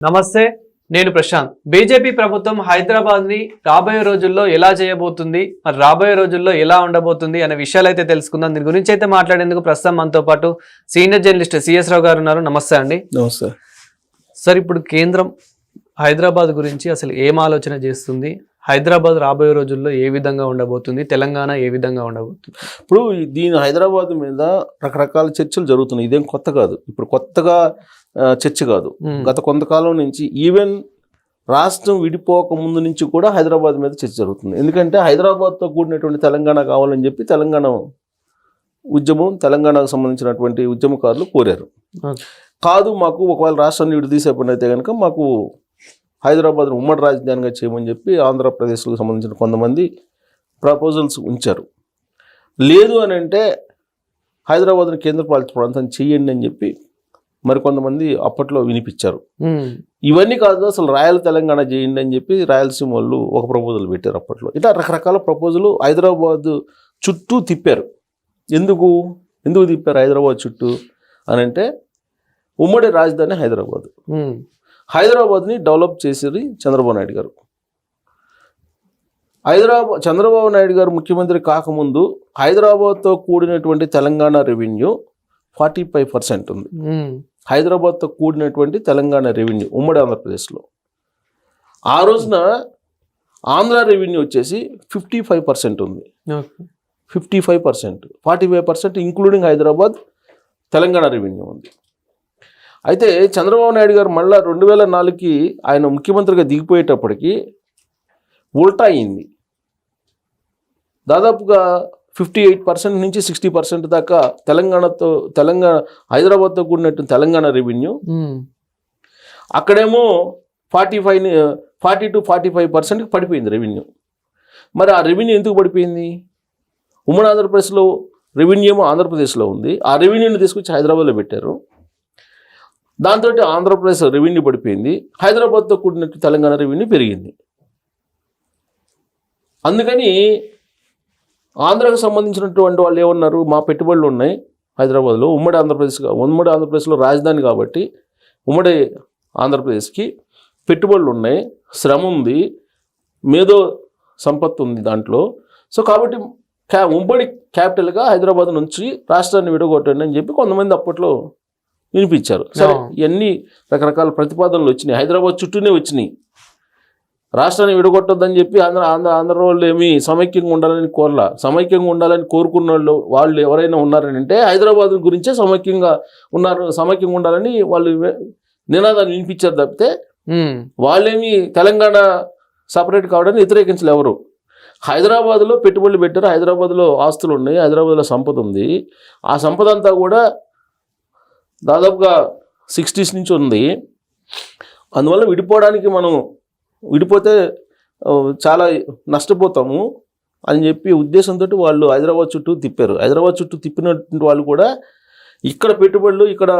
నమస్తే, నేను ప్రశాంత్. బీజేపీ ప్రభుత్వం హైదరాబాద్ ని రాబోయే రోజుల్లో ఎలా చేయబోతుంది, మరి రాబోయే రోజుల్లో ఎలా ఉండబోతుంది అనే విషయాలు అయితే తెలుసుకుందాం. దీని గురించి అయితే మాట్లాడేందుకు ప్రస్తుతం మనతో పాటు సీనియర్ జర్నలిస్ట్ సిఎస్ రావు గారు ఉన్నారు. నమస్తే అండి. నమస్తే సార్, ఇప్పుడు కేంద్రం హైదరాబాద్ గురించి అసలు ఏం ఆలోచన చేస్తుంది? హైదరాబాద్ రాబోయే రోజుల్లో ఏ విధంగా ఉండబోతుంది? తెలంగాణ ఏ విధంగా ఉండబోతుంది? ఇప్పుడు దీని హైదరాబాద్ మీద రకరకాల చర్చలు జరుగుతున్నాయి. ఇదేం కొత్త కాదు, ఇప్పుడు కొత్తగా చర్చ కాదు. గత కొంతకాలం నుంచి ఈవెన్ రాష్ట్రం విడిపోక ముందు నుంచి కూడా హైదరాబాద్ మీద చర్చ జరుగుతుంది. ఎందుకంటే హైదరాబాద్తో కూడినటువంటి తెలంగాణ కావాలని చెప్పి తెలంగాణ ఉద్యమం, తెలంగాణకు సంబంధించినటువంటి ఉద్యమకారులు కోరారు. కాదు, మాకు ఒకవేళ రాష్ట్రాన్ని విడదీసే పని అయితే కనుక మాకు హైదరాబాద్ను ఉమ్మడి రాజధానిగా చేయమని చెప్పి ఆంధ్రప్రదేశ్కు సంబంధించిన కొంతమంది ప్రపోజల్స్ ఉంచారు. లేదు అని అంటే హైదరాబాద్ను కేంద్రపాలిత ప్రాంతం చేయండి అని చెప్పి మరికొంతమంది అప్పట్లో వినిపించారు. ఇవన్నీ కాదు, అసలు రాయల తెలంగాణ చేయండి అని చెప్పి రాయలసీమ వాళ్ళు ఒక ప్రపోజల్ పెట్టారు అప్పట్లో. ఇట్లా రకరకాల ప్రపోజల్ హైదరాబాద్ చుట్టూ తిప్పారు. ఎందుకు తిప్పారు హైదరాబాద్ చుట్టూ అని అంటే, ఉమ్మడి రాజధాని హైదరాబాద్ని డెవలప్ చేసేది చంద్రబాబు నాయుడు గారు. చంద్రబాబు నాయుడు గారు ముఖ్యమంత్రి కాకముందు హైదరాబాద్తో కూడినటువంటి తెలంగాణ రెవెన్యూ 45% ఉంది. హైదరాబాద్తో కూడినటువంటి తెలంగాణ రెవెన్యూ ఉమ్మడి ఆంధ్రప్రదేశ్లో. ఆ రోజున ఆంధ్ర రెవెన్యూ వచ్చేసి 55% ఉంది. 55%, 45% ఇంక్లూడింగ్ హైదరాబాద్ తెలంగాణ రెవెన్యూ ఉంది. అయితే చంద్రబాబు నాయుడు గారు మళ్ళీ 2004కి ఆయన ముఖ్యమంత్రిగా దిగిపోయేటప్పటికి ఉల్టా అయింది. దాదాపుగా 58% నుంచి 60% దాకా హైదరాబాద్తో కూడినట్టు తెలంగాణ రెవెన్యూ. అక్కడేమో 40 to 45% పడిపోయింది రెవెన్యూ. మరి ఆ రెవెన్యూ ఎందుకు పడిపోయింది? ఉమ్మడి ఆంధ్రప్రదేశ్లో రెవెన్యూ ఏమో ఆంధ్రప్రదేశ్లో ఉంది, ఆ రెవెన్యూని తీసుకొచ్చి హైదరాబాద్లో పెట్టారు. దాంతో ఆంధ్రప్రదేశ్ రెవెన్యూ పడిపోయింది, హైదరాబాద్తో కూడినట్టు తెలంగాణ రెవెన్యూ పెరిగింది. అందుకని ఆంధ్రాకు సంబంధించినటువంటి వాళ్ళు ఏమన్నారు, మా పెట్టుబడులు ఉన్నాయి హైదరాబాద్లో, ఉమ్మడి ఆంధ్రప్రదేశ్లో రాజధాని కాబట్టి ఉమ్మడి ఆంధ్రప్రదేశ్కి పెట్టుబడులు ఉన్నాయి, శ్రమ ఉంది, మేధో సంపత్తి ఉంది దాంట్లో. సో కాబట్టి ఉమ్మడి క్యాపిటల్గా హైదరాబాద్ నుంచి రాష్ట్రాన్ని విడగొట్టండి అని చెప్పి కొంతమంది అప్పట్లో వినిపించారు. సరే, ఇవన్నీ రకరకాల ప్రతిపాదనలు వచ్చినాయి, హైదరాబాద్ చుట్టూనే వచ్చినాయి. రాష్ట్రాన్ని విడగొట్టొద్దని చెప్పి ఆంధ్ర వాళ్ళు ఏమి సమైక్యంగా ఉండాలని కోరలా. సమైక్యంగా ఉండాలని కోరుకున్న వాళ్ళు ఎవరైనా ఉన్నారని అంటే హైదరాబాద్ గురించే సమైక్యంగా ఉండాలని వాళ్ళు నినాదాన్ని వినిపించారు తప్పితే వాళ్ళేమి తెలంగాణ సపరేట్ కావడానికి వ్యతిరేకించలే ఎవరు. హైదరాబాద్లో పెట్టుబడులు పెట్టారు, హైదరాబాద్లో ఆస్తులు ఉన్నాయి, హైదరాబాద్లో సంపద ఉంది. ఆ సంపద అంతా కూడా దాదాపుగా 60s నుంచి ఉంది. అందువల్ల విడిపోతే చాలా నష్టపోతాము అని చెప్పి ఉద్దేశంతో వాళ్ళు హైదరాబాద్ చుట్టూ తిప్పారు. హైదరాబాద్ చుట్టూ తిప్పినటువంటి వాళ్ళు కూడా ఇక్కడ పెట్టుబడులు ఇక్కడ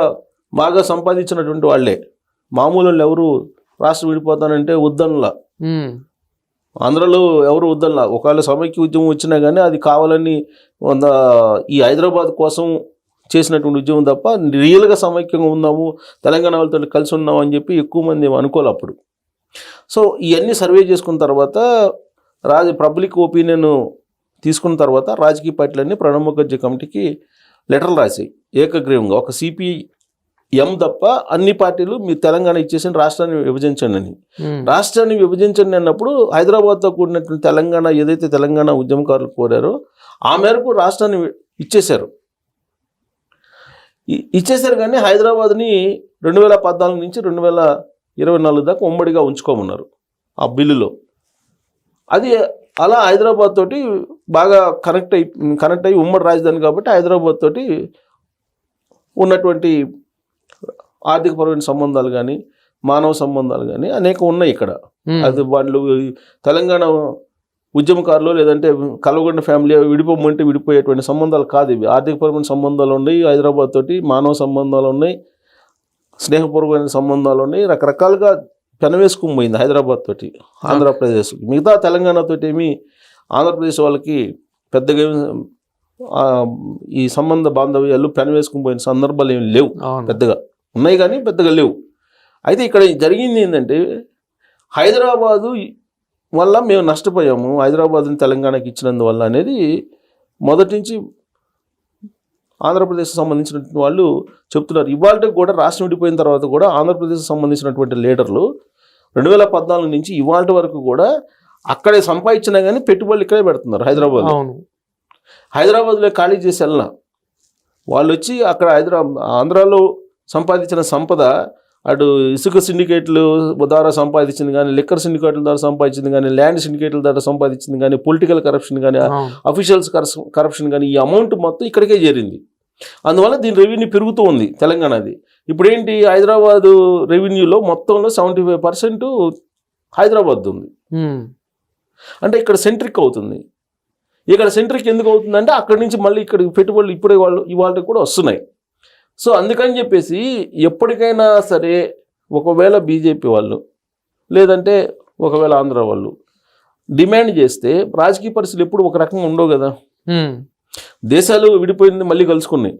బాగా సంపాదించినటువంటి వాళ్ళే. మామూలు ఎవరు రాష్ట్రం విడిపోతానంటే వద్దనలా, ఆంధ్రలో ఎవరు వద్దనలా. ఒకవేళ సమైక్య ఉద్యమం వచ్చినా కానీ అది కావాలని ఈ హైదరాబాద్ కోసం చేసినటువంటి ఉద్యమం తప్ప రియల్గా సమైక్యంగా ఉన్నాము, తెలంగాణ వాళ్ళతో కలిసి ఉన్నాము అని చెప్పి ఎక్కువ మంది అనుకోవాలి అప్పుడు. సో ఇవన్నీ సర్వే చేసుకున్న తర్వాత పబ్లిక్ ఒపీనియన్ తీసుకున్న తర్వాత రాజకీయ పార్టీలన్నీ ప్రణబ్ ముఖర్జీ కమిటీకి లెటర్లు రాసాయి ఏకగ్రీవంగా. ఒక CPM తప్ప అన్ని పార్టీలు మీరు తెలంగాణ ఇచ్చేసి రాష్ట్రాన్ని విభజించండి అని. రాష్ట్రాన్ని విభజించండి అన్నప్పుడు హైదరాబాద్తో కూడినటువంటి తెలంగాణ ఏదైతే తెలంగాణ ఉద్యమకారులు కోరారో ఆ మేరకు రాష్ట్రాన్ని ఇచ్చేశారు కానీ హైదరాబాద్ని 2014 నుంచి 2024 దాకా ఉమ్మడిగా ఉంచుకోమన్నారు ఆ బిల్లులో. అది అలా హైదరాబాద్ తోటి బాగా కనెక్ట్ అయ్యి ఉమ్మడి రాజధాని కాబట్టి హైదరాబాద్ తోటి ఉన్నటువంటి ఆర్థికపరమైన సంబంధాలు కానీ మానవ సంబంధాలు కానీ అనేక ఉన్నాయి ఇక్కడ. అది వాళ్ళు తెలంగాణ ఉద్యమకారులు లేదంటే కల్వకుంట్ల ఫ్యామిలీ విడిపోమంటే విడిపోయేటువంటి సంబంధాలు కాదు ఇవి. ఆర్థికపరమైన సంబంధాలు ఉన్నాయి హైదరాబాద్ తోటి, మానవ సంబంధాలు ఉన్నాయి, స్నేహపూర్వకమైన సంబంధాలు ఉన్నాయి, రకరకాలుగా పెనవేసుకుని పోయింది హైదరాబాద్ తోటి ఆంధ్రప్రదేశ్. మిగతా తెలంగాణతోటి ఏమి ఆంధ్రప్రదేశ్ వాళ్ళకి పెద్దగా ఈ సంబంధ బాంధవ్యాలు పెనవేసుకుని పోయిన సందర్భాలు ఏమి లేవు. పెద్దగా ఉన్నాయి కానీ పెద్దగా లేవు. అయితే ఇక్కడ జరిగింది ఏంటంటే హైదరాబాదు వల్ల మేము నష్టపోయాము, హైదరాబాద్ని తెలంగాణకి ఇచ్చినందువల్ల అనేది మొదటి నుంచి ఆంధ్రప్రదేశ్కి సంబంధించిన వాళ్ళు చెప్తున్నారు. ఇవాళ కూడా రాష్ట్రం విడిపోయిన తర్వాత కూడా ఆంధ్రప్రదేశ్కి సంబంధించినటువంటి లీడర్లు 2014 నుంచి ఇవాళ వరకు కూడా అక్కడే సంపాదించినా కానీ పెట్టుబడులు ఇక్కడే పెడుతున్నారు హైదరాబాద్. హైదరాబాద్లో ఖాళీ చేసి వెళ్ళిన వాళ్ళు వచ్చి అక్కడ ఆంధ్రాలో సంపాదించిన సంపద అటు ఇసుక సిండికేట్లు ద్వారా సంపాదించింది కానీ, లిక్కర్ సిండికేట్ల ద్వారా సంపాదించింది కానీ, ల్యాండ్ సిండికేట్ల ద్వారా సంపాదించింది కానీ, పొలిటికల్ కరప్షన్ కానీ, అఫీషియల్స్ కరప్షన్ కానీ, ఈ అమౌంట్ మొత్తం ఇక్కడికే చేరింది. అందువల్ల దీని రెవెన్యూ పెరుగుతూ ఉంది తెలంగాణది. ఇప్పుడు ఏంటి, హైదరాబాదు రెవెన్యూలో మొత్తంలో 75% హైదరాబాద్ ఉంది. అంటే ఇక్కడ సెంట్రిక్ అవుతుంది. ఇక్కడ సెంట్రిక్ ఎందుకు అవుతుందంటే అక్కడి నుంచి మళ్ళీ ఇక్కడ పెట్టుబడులు ఇప్పుడే ఇవాళ కూడా వస్తున్నాయి. సో అందుకని చెప్పేసి ఎప్పటికైనా సరే ఒకవేళ బీజేపీ వాళ్ళు లేదంటే ఒకవేళ ఆంధ్ర వాళ్ళు డిమాండ్ చేస్తే రాజకీయ పరిస్థితులు ఎప్పుడు ఒక రకంగా ఉండవు కదా. దేశాలు విడిపోయింది మళ్ళీ కలుసుకున్నాయి,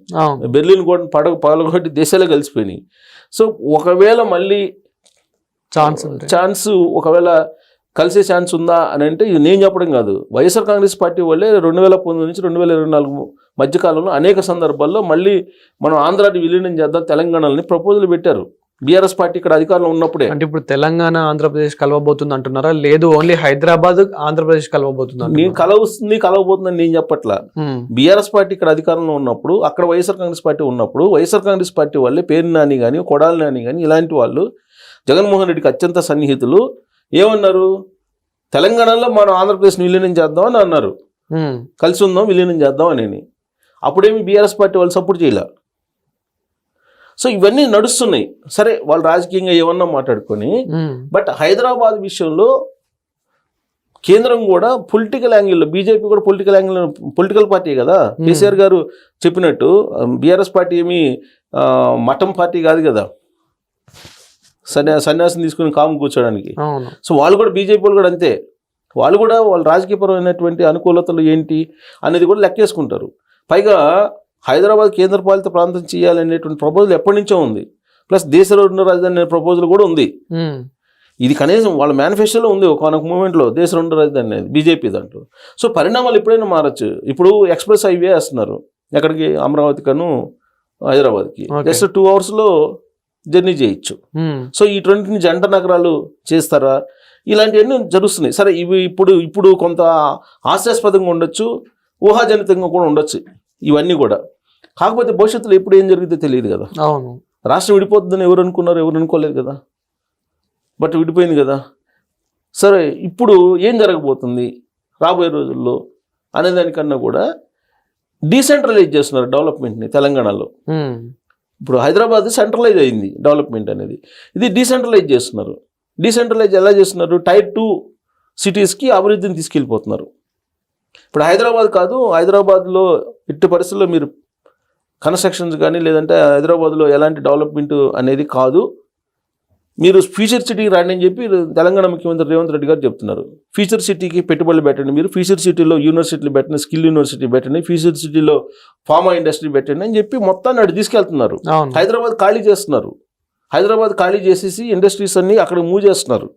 బెర్లిన్ కూడా పగలగొట్టి దేశాలే కలిసిపోయినాయి. సో ఒకవేళ మళ్ళీ ఛాన్స్ ఒకవేళ కలిసే ఛాన్స్ ఉందా అని అంటే ఇది నేను చెప్పడం కాదు, వైఎస్ఆర్ కాంగ్రెస్ పార్టీ వాళ్ళే 2019 నుంచి 2024 మధ్యకాలంలో అనేక సందర్భాల్లో మళ్ళీ మనం ఆంధ్రాని విలీనం చేద్దాం తెలంగాణని ప్రపోజల్ పెట్టారు. బీఆర్ఎస్ పార్టీ ఇక్కడ అధికారంలో ఉన్నప్పుడే. అంటే ఇప్పుడు తెలంగాణ ఆంధ్రప్రదేశ్ కలవబోతుంది అంటున్నారా, లేదు ఓన్లీ హైదరాబాద్ ఆంధ్రప్రదేశ్ కలవబోతుంది? నేను కలవబోతుందని నేను చెప్పట్లా. బీఆర్ఎస్ పార్టీ ఇక్కడ అధికారంలో ఉన్నప్పుడు, అక్కడ వైఎస్ఆర్ కాంగ్రెస్ పార్టీ ఉన్నప్పుడు వైఎస్ఆర్ కాంగ్రెస్ పార్టీ వాళ్ళే పేరు నాని కానీ, కొడాలి నాని కానీ ఇలాంటి వాళ్ళు జగన్మోహన్ రెడ్డికి అత్యంత సన్నిహితులు ఏమన్నారు, తెలంగాణలో మనం ఆంధ్రప్రదేశ్ని విలీనం చేద్దాం అని అన్నారు, కలిసి ఉందాం విలీనం చేద్దాం అని. అప్పుడేమి బీఆర్ఎస్ పార్టీ వాళ్ళు సపోర్ట్ చేయలే. సో ఇవన్నీ నడుస్తున్నాయి. సరే వాళ్ళు రాజకీయంగా ఏమన్నా మాట్లాడుకొని, బట్ హైదరాబాద్ విషయంలో కేంద్రం కూడా పొలిటికల్ యాంగిల్లో, బీజేపీ కూడా పొలిటికల్ పార్టీ కదా. కేసీఆర్ గారు చెప్పినట్టు బీఆర్ఎస్ పార్టీ ఏమి మఠం పార్టీ కాదు కదా, సన్యాసం తీసుకుని కాము కూర్చోడానికి. సో వాళ్ళు కూడా బీజేపీ వాళ్ళు కూడా అంతే, వాళ్ళు కూడా వాళ్ళ రాజకీయపరమైనటువంటి అనుకూలతలు ఏంటి అనేది కూడా లెక్కేసుకుంటారు. పైగా హైదరాబాద్ కేంద్రపాలిత ప్రాంతం చేయాలనేటువంటి ప్రపోజల్ ఎప్పటి నుంచో ఉంది, ప్లస్ దేశ రెండు రాజధాని అనే ప్రపోజల్ కూడా ఉంది. ఇది కనీసం వాళ్ళ మేనిఫెస్టోలో ఉంది ఒక మూమెంట్లో, దేశ రెండు రాజధాని అనేది బీజేపీ దాంట్లో. సో పరిణామాలు ఎప్పుడైనా మారచ్చు. ఇప్పుడు ఎక్స్ప్రెస్ హైవే వేస్తున్నారు ఎక్కడికి, అమరావతి కను హైదరాబాద్కి, జస్ట్ 2 అవర్స్లో జర్నీ చేయొచ్చు. సో ఈ 20 జంట నగరాలు చేస్తారా, ఇలాంటివన్నీ జరుగుతున్నాయి. సరే ఇవి ఇప్పుడు కొంత హాస్యాస్పదంగా ఉండొచ్చు, ఊహాజనితంగా కూడా ఉండొచ్చు ఇవన్నీ కూడా. కాకపోతే భవిష్యత్తులో ఎప్పుడు ఏం జరిగితే తెలియదు కదా. రాష్ట్రం విడిపోతుందని ఎవరు అనుకున్నారు, ఎవరు అనుకోలేదు కదా, బట్ విడిపోయింది కదా. సరే ఇప్పుడు ఏం జరగబోతుంది రాబోయే రోజుల్లో అనేదానికన్నా కూడా డీసెంట్రలైజ్ చేస్తున్నారు డెవలప్మెంట్ని తెలంగాణలో. ఇప్పుడు హైదరాబాద్ సెంట్రలైజ్ అయింది డెవలప్మెంట్ అనేది, ఇది డీసెంట్రలైజ్ చేస్తున్నారు. డీసెంట్రలైజ్ ఎలా చేస్తున్నారు, Tier 2 సిటీస్కి అభివృద్ధిని తీసుకెళ్ళిపోతున్నారు. ఇప్పుడు హైదరాబాద్ కాదు, హైదరాబాద్లో ఎట్టి పరిస్థితుల్లో మీరు కన్స్ట్రక్షన్స్ కానీ లేదంటే హైదరాబాద్లో ఎలాంటి డెవలప్మెంట్ అనేది కాదు, మీరు ఫ్యూచర్ సిటీకి రండి అని చెప్పి తెలంగాణ ముఖ్యమంత్రి రేవంత్ రెడ్డి గారు చెప్తున్నారు. ఫ్యూచర్ సిటీకి పెట్టుబడులు పెట్టండి, మీరు ఫ్యూచర్ సిటీలో యూనివర్సిటీలు పెట్టండి, స్కిల్ యూనివర్సిటీ పెట్టండి, ఫ్యూచర్ సిటీలో ఫార్మా ఇండస్ట్రీ పెట్టండి అని చెప్పి మొత్తాన్ని అటు తీసుకెళ్తున్నారు. హైదరాబాద్ ఖాళీ చేస్తున్నారు, హైదరాబాద్ ఖాళీ చేసేసి ఇండస్ట్రీస్ అన్ని అక్కడ మూవ్ చేస్తున్నారు.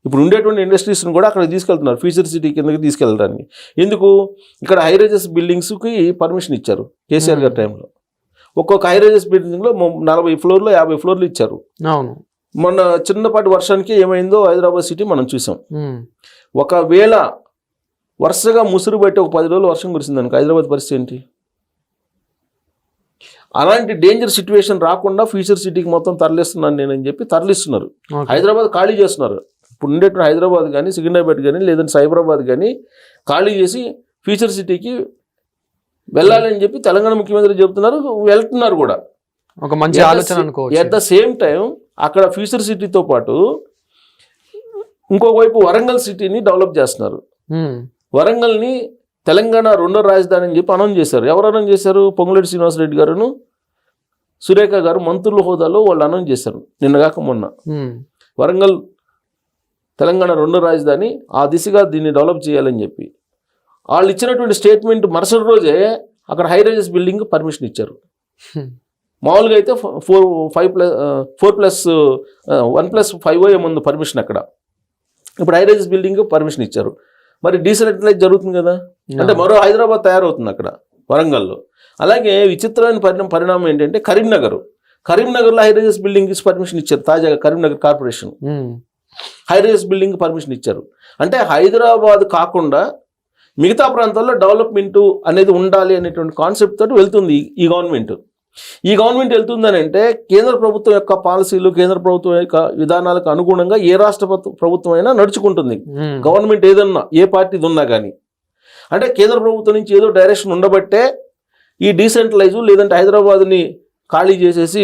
ఇప్పుడు ఉండేటువంటి ఇండస్ట్రీస్ని కూడా అక్కడ తీసుకెళ్తున్నారు ఫ్యూచర్ సిటీ కిందకి తీసుకెళ్ళడానికి. ఎందుకు, ఇక్కడ హైరేజెస్ బిల్డింగ్స్కి పర్మిషన్ ఇచ్చారు కేసీఆర్ గారి టైంలో. ఒక్కొక్క హైరేజెస్ బిల్డింగ్లో 40 ఫ్లోర్లు 50 ఫ్లోర్లు ఇచ్చారు. మొన్న చిన్నపాటి వర్షానికి ఏమైందో హైదరాబాద్ సిటీ మనం చూసాం. ఒకవేళ వరుసగా ముసురు బట్టి ఒక 10 రోజులు వర్షం కురిసింది అనుకో, హైదరాబాద్ పరిస్థితి ఏంటి? అలాంటి డేంజర్ సిచ్యువేషన్ రాకుండా ఫ్యూచర్ సిటీకి మొత్తం తరలిస్తున్నాను నేనని చెప్పి తరలిస్తున్నారు. హైదరాబాద్ ఖాళీ చేస్తున్నారు. ఇప్పుడు ఉండేటువంటి హైదరాబాద్ కానీ, సికింద్రాబాద్ కానీ, లేదంటే సైబరాబాద్ కానీ ఖాళీ చేసి ఫ్యూచర్ సిటీకి వెళ్ళాలని చెప్పి తెలంగాణ ముఖ్యమంత్రి చెబుతున్నారు, వెళ్తున్నారు కూడా. ఒక మంచి ఆలోచన అనుకోవచ్చు. ఎట్ ద సేమ్ టైం అక్కడ ఫ్యూచర్ సిటీతో పాటు ఇంకొక వైపు వరంగల్ సిటీని డెవలప్ చేస్తున్నారు. వరంగల్ని తెలంగాణ రెండో రాజధాని అని చెప్పి అనౌన్స్ చేశారు. ఎవరు అనౌన్స్ చేశారు? పొంగులేటి శ్రీనివాసరెడ్డి గారును సురేఖ గారు మంత్రుల హోదాలో వాళ్ళు అనౌన్స్ చేశారు నిన్నగాక మొన్న. వరంగల్ తెలంగాణ రెండో రాజధాని, ఆ దిశగా దీన్ని డెవలప్ చేయాలని చెప్పి వాళ్ళు ఇచ్చినటువంటి స్టేట్మెంట్ మరుసటి రోజే అక్కడ హైరైజెస్ బిల్డింగ్ పర్మిషన్ ఇచ్చారు. మామూలుగా అయితే 4+1+5 ఏముంది పర్మిషన్ అక్కడ. ఇప్పుడు హై రైజెస్ బిల్డింగ్ పర్మిషన్ ఇచ్చారు. మరి డీసెంట్రలైజ్ జరుగుతుంది కదా, అంటే మరో హైదరాబాద్ తయారవుతుంది అక్కడ వరంగల్లో. అలాగే విచిత్రమైన పరిణామం ఏంటంటే కరీంనగర్లో హై రైజెస్ బిల్డింగ్ పర్మిషన్ ఇచ్చారు. తాజాగా Karimnagar corporation high rises building permission ఇచ్చారు. అంటే హైదరాబాద్ కాకుండా మిగతా ప్రాంతాల్లో డెవలప్మెంట్ అనేది ఉండాలి అనేటువంటి కాన్సెప్ట్ తోటి వెళ్తుంది ఈ గవర్నమెంట్. ఈ గవర్నమెంట్ వెళ్తుందని అంటే కేంద్ర ప్రభుత్వం యొక్క పాలసీలు, కేంద్ర ప్రభుత్వం యొక్క విధానాలకు అనుగుణంగా ఏ రాష్ట్ర ప్రభుత్వం అయినా నడుచుకుంటుంది. గవర్నమెంట్ ఏదన్నా, ఏ పార్టీది ఉన్నా కానీ. అంటే కేంద్ర ప్రభుత్వం నుంచి ఏదో డైరెక్షన్ ఉండబట్టే ఈ డీసెంట్రలైజ్, లేదంటే హైదరాబాద్ని ఖాళీ చేసేసి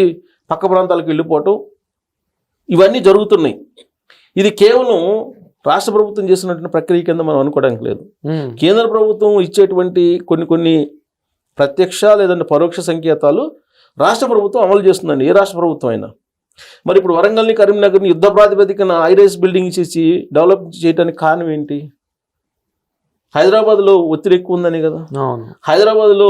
పక్క ప్రాంతాలకు వెళ్ళిపోవటం, ఇవన్నీ జరుగుతున్నాయి. ఇది కేవలం రాష్ట్ర ప్రభుత్వం చేసినటువంటి ప్రక్రియ కింద మనం అనుకోవడానికి లేదు. కేంద్ర ప్రభుత్వం ఇచ్చేటువంటి కొన్ని ప్రత్యక్ష లేదంటే పరోక్ష సంకేతాలు రాష్ట్ర ప్రభుత్వం అమలు చేస్తుందండి, ఏ రాష్ట్ర ప్రభుత్వం అయినా. మరి ఇప్పుడు వరంగల్ని, కరీంనగర్ని యుద్ధ ప్రాతిపదికన హై రైజ్ బిల్డింగ్ చేసి డెవలప్ చేయడానికి కారణం ఏంటి? హైదరాబాద్లో ఒత్తిడి ఎక్కువ ఉందని కదా. హైదరాబాద్లో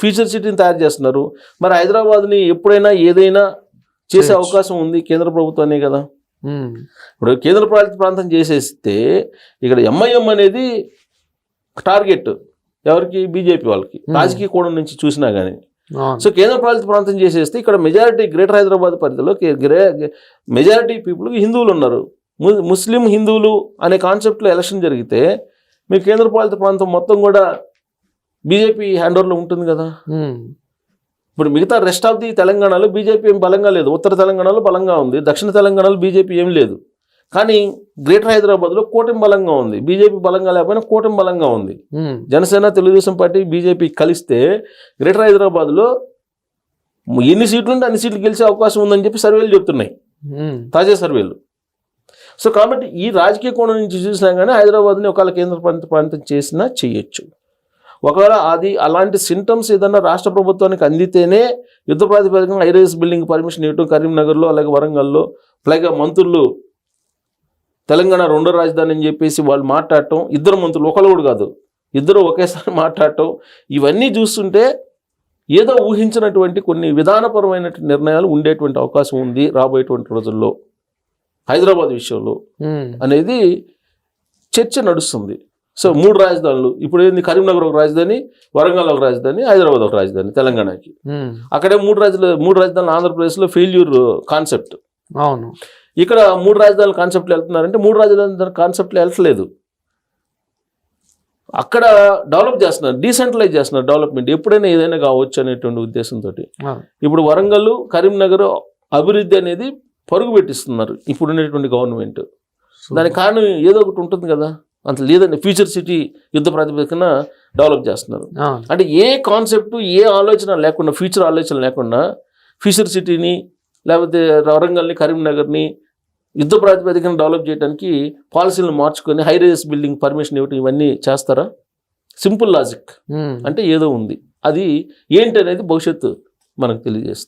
ఫ్యూచర్ సిటీని తయారు చేస్తున్నారు. మరి హైదరాబాద్ని ఎప్పుడైనా ఏదైనా చేసే అవకాశం ఉంది కేంద్ర ప్రభుత్వానే కదా. ఇప్పుడు కేంద్ర పాలిత ప్రాంతం చేసేస్తే ఇక్కడ ఎంఐఎం అనేది టార్గెట్ ఎవరికి? బీజేపీ వాళ్ళకి, రాజకీయ కోణం నుంచి చూసినా కానీ. సో కేంద్ర పాలిత ప్రాంతం చేసేస్తే ఇక్కడ మెజారిటీ గ్రేటర్ హైదరాబాద్ పరిధిలో మెజారిటీ పీపుల్ హిందువులు ఉన్నారు. ముస్లిం హిందువులు అనే కాన్సెప్ట్లో ఎలక్షన్ జరిగితే మీ కేంద్ర పాలిత ప్రాంతం మొత్తం కూడా బీజేపీ హ్యాండ్ ఓవర్లో ఉంటుంది కదా. ఇప్పుడు మిగతా రెస్ట్ ఆఫ్ ది తెలంగాణలో బీజేపీ ఏం బలంగా లేదు. ఉత్తర తెలంగాణలో బలంగా ఉంది, దక్షిణ తెలంగాణలో బీజేపీ ఏం లేదు. కానీ గ్రేటర్ హైదరాబాద్లో కూటమి బలంగా ఉంది. బీజేపీ బలంగా లేకపోయినా కూటమి బలంగా ఉంది. జనసేన, తెలుగుదేశం పార్టీ, బీజేపీ కలిస్తే గ్రేటర్ హైదరాబాద్లో ఎన్ని సీట్లు ఉంటే అన్ని సీట్లు గెలిచే అవకాశం ఉందని చెప్పి సర్వేలు చెప్తున్నాయి, తాజా సర్వేలు. సో కాబట్టి ఈ రాజకీయ కోణం నుంచి చూసినా కానీ హైదరాబాద్ని ఒకవేళ కేంద్ర ప్రాంతం చేసినా చేయొచ్చు. ఒకవేళ అది అలాంటి సింటమ్స్ ఏదన్నా రాష్ట్ర ప్రభుత్వానికి అందితేనే యుద్ధ ప్రాతిపదికన హై రైజ్ బిల్డింగ్ పర్మిషన్ ఇవ్వటం కరీంనగర్లో, అలాగే వరంగల్లో. అలాగే మంత్రులు తెలంగాణ రెండో రాజధాని అని చెప్పేసి వాళ్ళు మాట్లాడటం, ఇద్దరు మంత్రులు, ఒకళ్ళు కూడా కాదు, ఇద్దరు ఒకేసారి మాట్లాడటం, ఇవన్నీ చూస్తుంటే ఏదో ఊహించినటువంటి కొన్ని విధానపరమైన నిర్ణయాలు ఉండేటువంటి అవకాశం ఉంది రాబోయేటువంటి రోజుల్లో హైదరాబాద్ విషయంలో అనేది చర్చ నడుస్తుంది. సో 3 రాజధానులు ఇప్పుడు ఏంది? కరీంనగర్ ఒక రాజధాని, వరంగల్ ఒక రాజధాని, హైదరాబాద్ ఒక రాజధాని తెలంగాణకి. అక్కడే 3 రాజధానులు ఆంధ్రప్రదేశ్లో ఫెయిల్యూర్ కాన్సెప్ట్. అవును, ఇక్కడ 3 రాజధానుల కాన్సెప్ట్లు వెళ్తున్నారంటే 3 రాజధానుల కాన్సెప్ట్లు వెళ్ళట్లేదు. అక్కడ డెవలప్ చేస్తున్నారు, డీసెంట్రలైజ్ చేస్తున్నారు డెవలప్మెంట్. ఎప్పుడైనా ఏదైనా కావచ్చు అనేటువంటి ఉద్దేశంతో ఇప్పుడు వరంగల్, కరీంనగర్ అభివృద్ధి అనేది పరుగు పెట్టిస్తున్నారు ఇప్పుడు ఉండేటువంటి గవర్నమెంట్. దానికి కారణం ఏదో ఒకటి ఉంటుంది కదా, అంత లేదండి. ఫ్యూచర్ సిటీ యుద్ధ ప్రాతిపదికన డెవలప్ చేస్తున్నారు. అంటే ఏ కాన్సెప్ట్, ఏ ఆలోచన లేకుండా, ఫ్యూచర్ ఆలోచన లేకుండా ఫ్యూచర్ సిటీని లేకపోతే వరంగల్ని, కరీంనగర్ని యుద్ధ ప్రాతిపదికన డెవలప్ చేయడానికి పాలసీలను మార్చుకొని హై రైజెస్ బిల్డింగ్ పర్మిషన్ ఇవ్వటం ఇవన్నీ చేస్తారా? Simple logic. అంటే ఏదో ఉంది, అది ఏంటి అనేది భవిష్యత్తు మనకు తెలియజేస్తుంది.